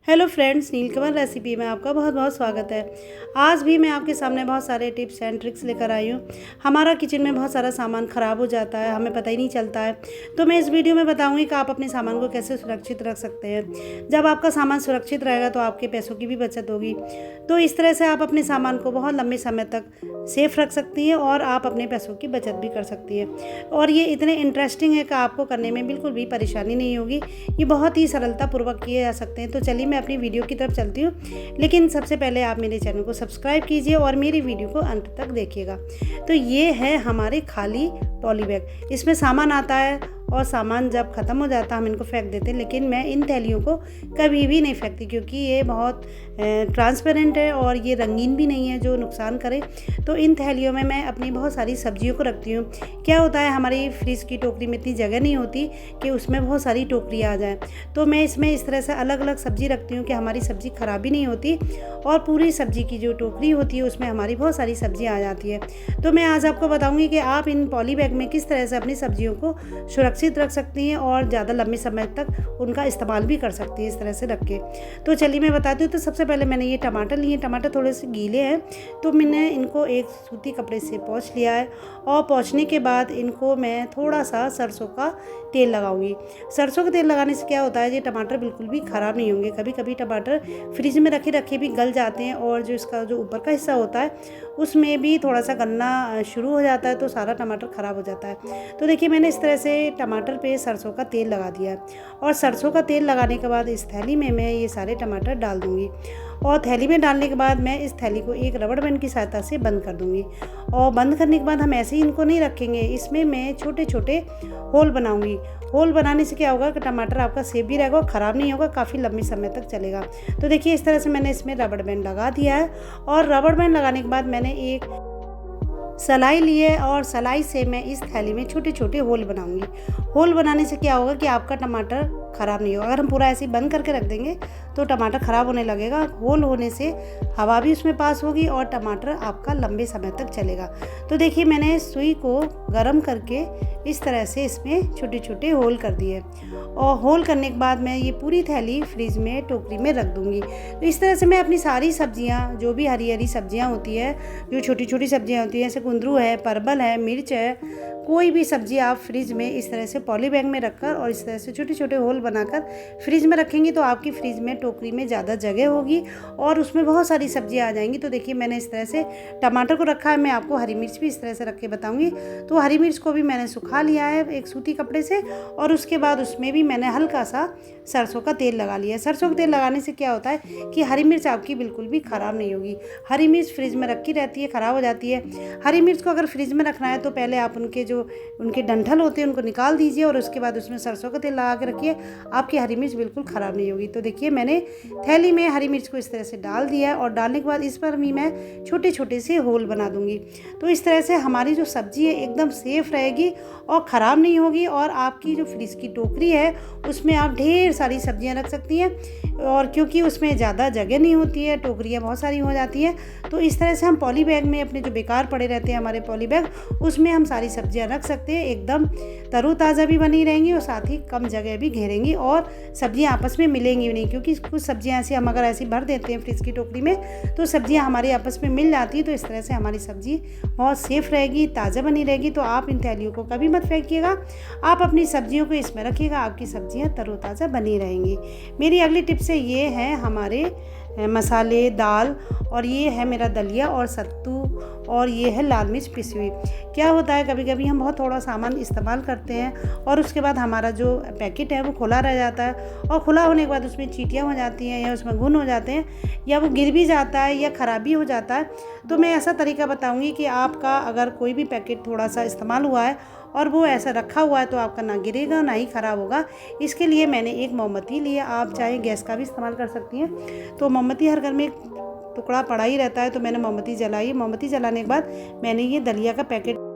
Hello friends, नीलकमल recipe में आपका बहुत बहुत स्वागत है। आज भी मैं आपके सामने बहुत सारे टिप्स एंड ट्रिक्स लेकर आई हूँ। हमारा किचन में बहुत सारा सामान ख़राब हो जाता है, हमें पता ही नहीं चलता है। तो मैं इस वीडियो में बताऊँगी कि आप अपने सामान को कैसे सुरक्षित रख सकते हैं। जब आपका सामान सुरक्षित रहेगा तो आपके पैसों की भी बचत होगी। तो इस तरह से आप अपने सामान को बहुत लंबे समय तक सेफ रख सकती हैं और आप अपने पैसों की बचत भी कर सकती हैं। और ये इतने इंटरेस्टिंग है कि आपको करने में बिल्कुल भी परेशानी नहीं होगी। ये बहुत ही सरलतापूर्वक किए जा सकते हैं। तो चलिए मैं अपनी वीडियो की तरफ चलती हूँ, लेकिन सबसे पहले आप मेरे चैनल को सब्सक्राइब कीजिए और मेरी वीडियो को अंत तक देखिएगा। तो ये है हमारे खाली पॉली बैग। इसमें सामान आता है और सामान जब ख़त्म हो जाता है हम इनको फेंक देते हैं, लेकिन मैं इन थैलियों को कभी भी नहीं फेंकती क्योंकि ये बहुत ट्रांसपेरेंट है और ये रंगीन भी नहीं है जो नुकसान करे। तो इन थैलियों में मैं अपनी बहुत सारी सब्जियों को रखती हूँ। क्या होता है, हमारी फ्रिज की टोकरी में इतनी जगह नहीं होती कि उसमें बहुत सारी टोकरियाँ आ जाएँ। तो मैं इसमें इस तरह से अलग अलग सब्ज़ी रखती हूँ कि हमारी सब्ज़ी ख़राब भी नहीं होती और पूरी सब्ज़ी की जो टोकरी होती है उसमें हमारी बहुत सारी सब्ज़ियाँ आ जाती है। तो मैं आज आपको बताऊँगी कि आप इन पॉली बैग में किस तरह से अपनी सब्जियों को सुरक्षित रख सकती हैं और ज़्यादा लंबे समय तक उनका इस्तेमाल भी कर सकती हैं इस तरह से रख के। तो चलिए मैं बताती हूँ। तो सबसे पहले मैंने ये टमाटर लिए। टमाटर थोड़े से गीले हैं तो मैंने इनको एक सूती कपड़े से पोंछ लिया है और पोंछने के बाद इनको मैं थोड़ा सा सरसों का तेल लगाऊंगी। सरसों का तेल लगाने से क्या होता है, ये टमाटर बिल्कुल भी ख़राब नहीं होंगे। कभी कभी टमाटर फ्रिज में रखे रखे भी गल जाते हैं और जो इसका जो ऊपर का हिस्सा होता है उसमें भी थोड़ा सा गलना शुरू हो जाता है तो सारा टमाटर ख़राब हो जाता है। तो देखिए मैंने इस तरह से टमाटर पे सरसों का तेल लगा दिया है और सरसों का तेल लगाने के बाद इस थैली में मैं ये सारे टमाटर डाल दूँगी और थैली में डालने के बाद मैं इस थैली को एक रबड़ बैंड की सहायता से बंद कर दूँगी। और बंद करने के बाद हम ऐसे ही इनको नहीं रखेंगे, इसमें मैं छोटे छोटे होल बनाऊँगी। होल बनाने से क्या होगा कि टमाटर आपका सेफ भी रहेगा और ख़राब नहीं होगा, काफ़ी लंबे समय तक चलेगा। तो देखिए इस तरह से मैंने इसमें रबड़ बैंड लगा दिया है और रबड़ बैंड लगाने के बाद मैंने एक सलाई ली है और सलाई से मैं इस थैली में छोटे छोटे होल बनाऊंगी। होल बनाने से क्या होगा कि आपका टमाटर ख़राब नहीं होगा। अगर हम पूरा ऐसे ही बंद करके रख देंगे तो टमाटर ख़राब होने लगेगा। होल होने से हवा भी उसमें पास होगी और टमाटर आपका लंबे समय तक चलेगा। तो देखिए मैंने सुई को गर्म करके इस तरह से इसमें छोटे छोटे होल कर दिए और होल करने के बाद मैं ये पूरी थैली फ्रिज में टोकरी में रख दूँगी। तो इस तरह से मैं अपनी सारी सब्जियाँ, जो भी हरी हरी सब्जियाँ होती है, जो छोटी छोटी सब्जियाँ होती हैं, जैसे कुंदरू है, परवल है, मिर्च है, कोई भी सब्ज़ी आप फ्रिज में इस तरह से पॉली बैग में रखकर और इस तरह से छोटे छोटे होल बनाकर फ्रिज में रखेंगी तो आपकी फ्रिज में टोकरी में ज़्यादा जगह होगी और उसमें बहुत सारी सब्जियां आ जाएंगी। तो देखिए मैंने इस तरह से टमाटर को रखा है। मैं आपको हरी मिर्च भी इस तरह से रख के बताऊँगी। तो हरी मिर्च को भी मैंने सुखा लिया है एक सूती कपड़े से और उसके बाद उसमें भी मैंने हल्का सा सरसों का तेल लगा लिया है। सरसों का तेल लगाने से क्या होता है कि हरी मिर्च आपकी बिल्कुल भी ख़राब नहीं होगी। हरी मिर्च फ्रिज में रखी रहती है, ख़राब हो जाती है। हरी मिर्च को अगर फ्रिज में रखना है तो पहले आप उनके डंठल होते हैं उनको निकाल दीजिए और उसके बाद उसमें सरसों का तेल लगा के रखिए, आपकी हरी मिर्च बिल्कुल ख़राब नहीं होगी। तो देखिए मैंने थैली में हरी मिर्च को इस तरह से डाल दिया है और डालने के बाद इस पर भी मैं छोटे छोटे से होल बना दूंगी। तो इस तरह से हमारी जो सब्ज़ी है एकदम सेफ रहेगी और ख़राब नहीं होगी और आपकी जो फ्रिज की टोकरी है उसमें आप ढेर सारी सब्जियां रख सकती हैं और क्योंकि उसमें ज़्यादा जगह नहीं होती है, टोकरियाँ बहुत सारी हो जाती हैं। तो इस तरह से हम पॉली बैग में अपने जो बेकार पड़े रहते हैं हमारे पॉली बैग, उसमें हम सारी सब्जियां रख सकते हैं। एकदम तरोताज़ा भी बनी रहेंगी और साथ ही कम जगह भी घेरेंगी और सब्जियां आपस में मिलेंगी नहीं, क्योंकि कुछ सब्जियां ऐसी हम अगर ऐसी भर देते हैं फ्रिज की टोकरी में तो सब्जियां हमारी आपस में मिल जाती हैं। तो इस तरह से हमारी सब्जी बहुत सेफ रहेगी, ताज़ा बनी रहेगी। तो आप इन थैलियों को कभी मत फेंकिएगा, आप अपनी सब्जियों को इसमें रखिएगा, आपकी सब्जियां तरोताज़ा बनी रहेंगी। मेरी अगली टिप्स ये है हमारे मसाले, दाल, और ये है मेरा दलिया और सत्तू, और ये है लाल मिर्च पिसी हुई। क्या होता है कभी कभी हम बहुत थोड़ा सामान इस्तेमाल करते हैं और उसके बाद हमारा जो पैकेट है वो खुला रह जाता है और खुला होने के बाद उसमें चींटियाँ हो जाती हैं या उसमें घुन हो जाते हैं या वो गिर भी जाता है या ख़राबी हो जाता है। तो मैं ऐसा तरीका बताऊँगी कि आपका अगर कोई भी पैकेट थोड़ा सा इस्तेमाल हुआ है और वो ऐसा रखा हुआ है तो आपका ना गिरेगा ना ही ख़राब होगा। इसके लिए मैंने एक मोमबत्ती लिया, आप चाहे गैस का भी इस्तेमाल कर सकती हैं। तो मोमबत्ती हर घर में एक टुकड़ा पड़ा ही रहता है तो मैंने मोमबत्ती जलाई। मोमबत्ती जलाने के बाद मैंने ये दलिया का पैकेट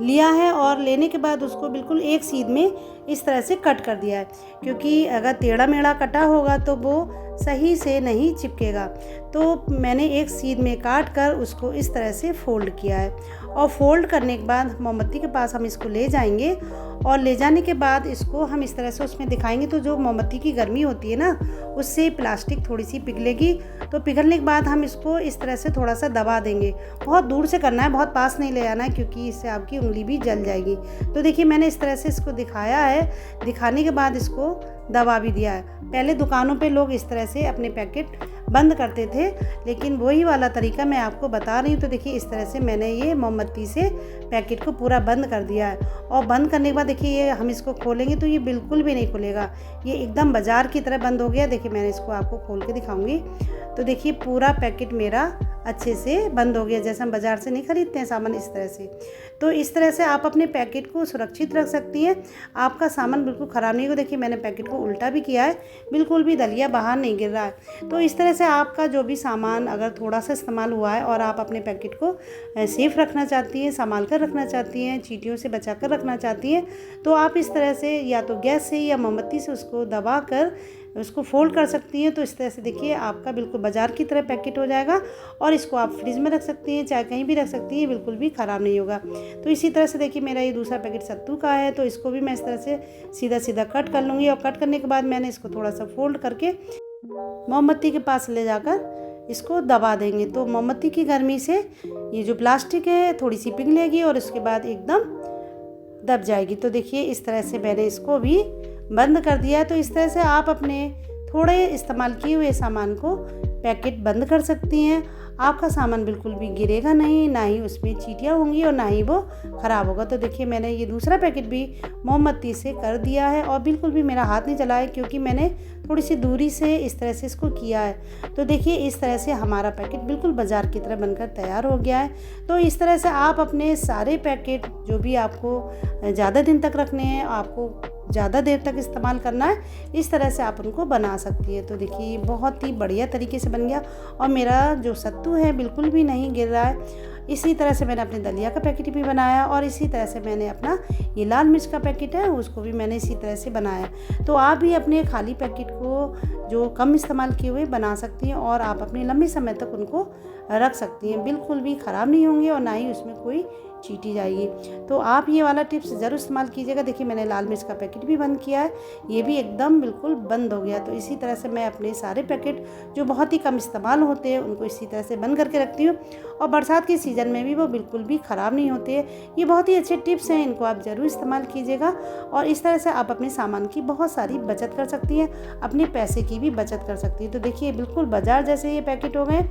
लिया है और लेने के बाद उसको बिल्कुल एक सीध में इस तरह से कट कर दिया है, क्योंकि अगर टेढ़ा मेढ़ा कटा होगा तो वो सही से नहीं चिपकेगा। तो मैंने एक सीध में काट कर उसको इस तरह से फोल्ड किया है और फोल्ड करने के बाद मोमबत्ती के पास हम इसको ले जाएंगे और ले जाने के बाद इसको हम इस तरह से उसमें दिखाएंगे तो जो मोमबत्ती की गर्मी होती है ना, उससे प्लास्टिक थोड़ी सी पिघलेगी। तो पिघलने के बाद हम इसको इस तरह से थोड़ा सा दबा देंगे। बहुत दूर से करना है, बहुत पास नहीं ले आना है, क्योंकि इससे आपकी उंगली भी जल जाएगी। तो देखिए मैंने इस तरह से इसको दिखाया है, दिखाने के बाद इसको दबा भी दिया है। पहले दुकानों पे लोग इस तरह से अपने पैकेट बंद करते थे, लेकिन वही वाला तरीका मैं आपको बता रही हूँ। तो देखिए इस तरह से मैंने ये मोमबत्ती से पैकेट को पूरा बंद कर दिया है। और बंद करने के बाद देखिए ये हम इसको खोलेंगे तो ये बिल्कुल भी नहीं खुलेगा, ये एकदम बाजार की तरह बंद हो गया। देखिए मैंने इसको आपको खोल के दिखाऊंगी। तो देखिए पूरा पैकेट मेरा अच्छे से बंद हो गया, जैसे हम बाज़ार से नहीं खरीदते हैं सामान, इस तरह से। तो इस तरह से आप अपने पैकेट को सुरक्षित रख सकती हैं, आपका सामान बिल्कुल ख़राब नहीं होगा। देखिए मैंने पैकेट को उल्टा भी किया है, बिल्कुल भी दलिया बाहर नहीं गिर रहा है। तो इस तरह से आपका जो भी सामान अगर थोड़ा सा इस्तेमाल हुआ है और आप अपने पैकेट को सेफ़ रखना चाहती हैं, संभाल कर रखना चाहती हैं, चींटियों से बचा कर रखना चाहती हैं, तो आप इस तरह से या तो गैस से या मोमबत्ती से उसको दबा कर उसको फोल्ड कर सकती हैं। तो इस तरह से देखिए आपका बिल्कुल बाज़ार की तरह पैकेट हो जाएगा और इसको आप फ्रिज में रख सकती हैं, चाहे कहीं भी रख सकती हैं, बिल्कुल भी ख़राब नहीं होगा। तो इसी तरह से देखिए मेरा ये दूसरा पैकेट सत्तू का है, तो इसको भी मैं इस तरह से सीधा सीधा कट कर लूँगी। और कट करने के बाद मैंने इसको थोड़ा सा फोल्ड करके मोमबत्ती के पास ले जाकर इसको दबा देंगे। तो मोमबत्ती की गर्मी से ये जो प्लास्टिक है थोड़ी सी पिघलेगी और उसके बाद एकदम दब जाएगी। तो देखिए इस तरह से मैंने इसको भी बंद कर दिया है। तो इस तरह से आप अपने थोड़े इस्तेमाल किए हुए सामान को पैकेट बंद कर सकती हैं। आपका सामान बिल्कुल भी गिरेगा नहीं, ना ही उसमें चींटियाँ होंगी और ना ही वो ख़राब होगा। तो देखिए मैंने ये दूसरा पैकेट भी मोमबत्ती से कर दिया है और बिल्कुल भी मेरा हाथ नहीं चला है, क्योंकि मैंने थोड़ी सी दूरी से इस तरह से इसको किया है। तो देखिए इस तरह से हमारा पैकेट बिल्कुल बाज़ार की तरह बनकर तैयार हो गया है। तो इस तरह से आप अपने सारे पैकेट जो भी आपको ज़्यादा दिन तक रखने हैं, आपको ज़्यादा देर तक इस्तेमाल करना है, इस तरह से आप उनको बना सकती है। तो देखिए बहुत ही बढ़िया तरीके से बन गया और मेरा जो सत्तू है बिल्कुल भी नहीं गिर रहा है। इसी तरह से मैंने अपने दलिया का पैकेट भी बनाया और इसी तरह से मैंने अपना ये लाल मिर्च का पैकेट है उसको भी मैंने इसी तरह से बनाया। तो आप भी अपने खाली पैकेट को जो कम इस्तेमाल किए हुए बना सकती हैं और आप अपने लंबे समय तक उनको रख सकती हैं, बिल्कुल भी ख़राब नहीं होंगे और ना ही उसमें कोई चींटी जाएगी। तो आप ये वाला टिप्स ज़रूर इस्तेमाल कीजिएगा। देखिए मैंने लाल मिर्च का पैकेट भी बंद किया है, ये भी एकदम बिल्कुल बंद हो गया। तो इसी तरह से मैं अपने सारे पैकेट जो बहुत ही कम इस्तेमाल होते हैं उनको इसी तरह से बंद करके रखती हूँ और बरसात के सीज़न में भी वो बिल्कुल भी ख़राब नहीं होते हैं। ये बहुत ही अच्छे टिप्स हैं, इनको आप ज़रूर इस्तेमाल कीजिएगा और इस तरह से आप अपने सामान की बहुत सारी बचत कर सकती हैं, अपने पैसे की भी बचत कर सकती हैं। तो देखिए बिल्कुल बाज़ार जैसे ये पैकेट हो गए।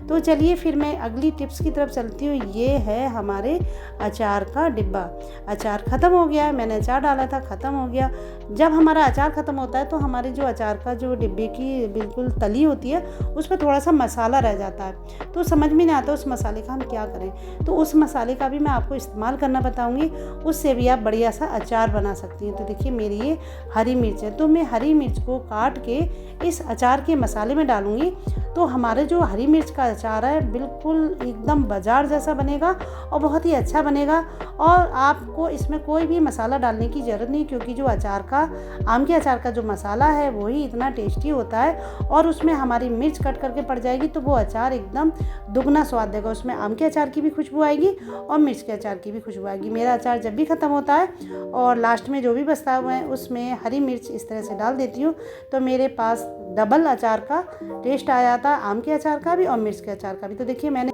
तो चलिए फिर मैं अगली टिप्स की तरफ चलती हूँ। ये है हमारे अचार का डिब्बा। अचार ख़त्म हो गया है, मैंने अचार डाला था, ख़त्म हो गया। जब हमारा अचार ख़त्म होता है तो हमारे जो अचार का जो डिब्बे की बिल्कुल तली होती है उस पर थोड़ा सा मसाला रह जाता है। तो समझ में नहीं आता उस मसाले का हम क्या करें। तो उस मसाले का भी मैं आपको इस्तेमाल करना बताऊँगी, उससे भी आप बढ़िया सा अचार बना सकती हैं। तो देखिए मेरी ये हरी मिर्च है, तो मैं हरी मिर्च को काट के इस अचार के मसाले में डालूँगी। तो हमारे जो हरी मिर्च का अचार है बिल्कुल एकदम बाज़ार जैसा बनेगा और बहुत ही अच्छा बनेगा और आपको इसमें कोई भी मसाला डालने की ज़रूरत नहीं, क्योंकि जो अचार का आम के अचार का जो मसाला है वही इतना टेस्टी होता है और उसमें हमारी मिर्च कट करके पड़ जाएगी तो वो अचार एकदम दुगना स्वाद देगा। उसमें आम के अचार की भी खुशबू आएगी और मिर्च के अचार की भी खुशबू आएगी। मेरा अचार जब भी ख़त्म होता है और लास्ट में जो भी बचता हुआ है उसमें हरी मिर्च इस तरह से डाल देती हूँ, तो मेरे पास डबल अचार का टेस्ट आ जाता है, आम के अचार का भी और मिर्च के अचार का भी। तो देखिए मैंने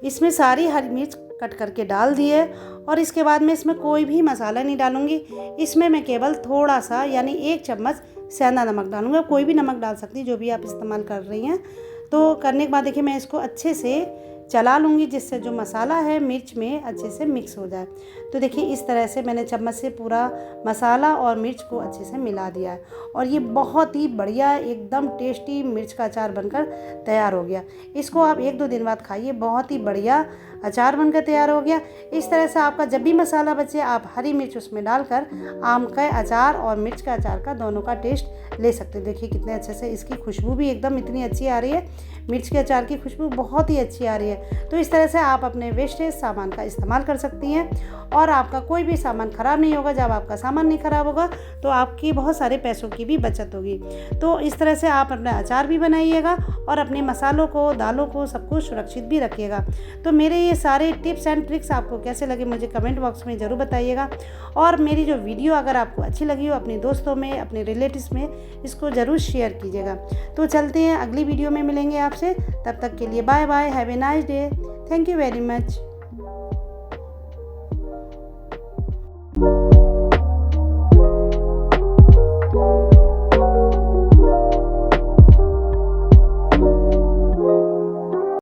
इसमें सारी हरी मिर्च कट करके डाल दी है और इसके बाद मैं इसमें कोई भी मसाला नहीं डालूंगी। इसमें मैं केवल थोड़ा सा यानी 1 चम्मच सेंधा नमक डालूंगा, कोई भी नमक डाल सकती जो भी आप इस्तेमाल कर रही हैं। तो करने के बाद देखिए मैं इसको अच्छे से चला लूँगी जिससे जो मसाला है मिर्च में अच्छे से मिक्स हो जाए। तो देखिए इस तरह से मैंने चम्मच से पूरा मसाला और मिर्च को अच्छे से मिला दिया है और ये बहुत ही बढ़िया एकदम टेस्टी मिर्च का अचार बनकर तैयार हो गया। इसको आप 1-2 दिन बाद खाइए, बहुत ही बढ़िया अचार बनकर तैयार हो गया। इस तरह से आपका जब भी मसाला बचे आप हरी मिर्च उसमें डालकर आम का अचार और मिर्च का अचार का दोनों का टेस्ट ले सकते हैं। देखिए कितने अच्छे से इसकी खुशबू भी एकदम इतनी अच्छी आ रही है, मिर्च के अचार की खुशबू बहुत ही अच्छी आ रही है। तो इस तरह से आप अपने वेस्टेज सामान का इस्तेमाल कर सकती हैं और आपका कोई भी सामान ख़राब नहीं होगा। जब आपका सामान नहीं ख़राब होगा तो आपकी बहुत सारे पैसों की भी बचत होगी। तो इस तरह से आप अपना अचार भी बनाइएगा और अपने मसालों को, दालों को, सब कुछ सुरक्षित भी रखिएगा। तो मेरे ये सारे टिप्स एंड ट्रिक्स आपको कैसे लगे मुझे कमेंट बॉक्स में ज़रूर बताइएगा। और मेरी जो वीडियो अगर आपको अच्छी लगी हो, अपने दोस्तों में, अपने रिलेटिव्स में इसको ज़रूर शेयर कीजिएगा। तो चलते हैं, अगली वीडियो में मिलेंगे आपसे। तब तक के लिए bye bye, have a nice day, thank you very much.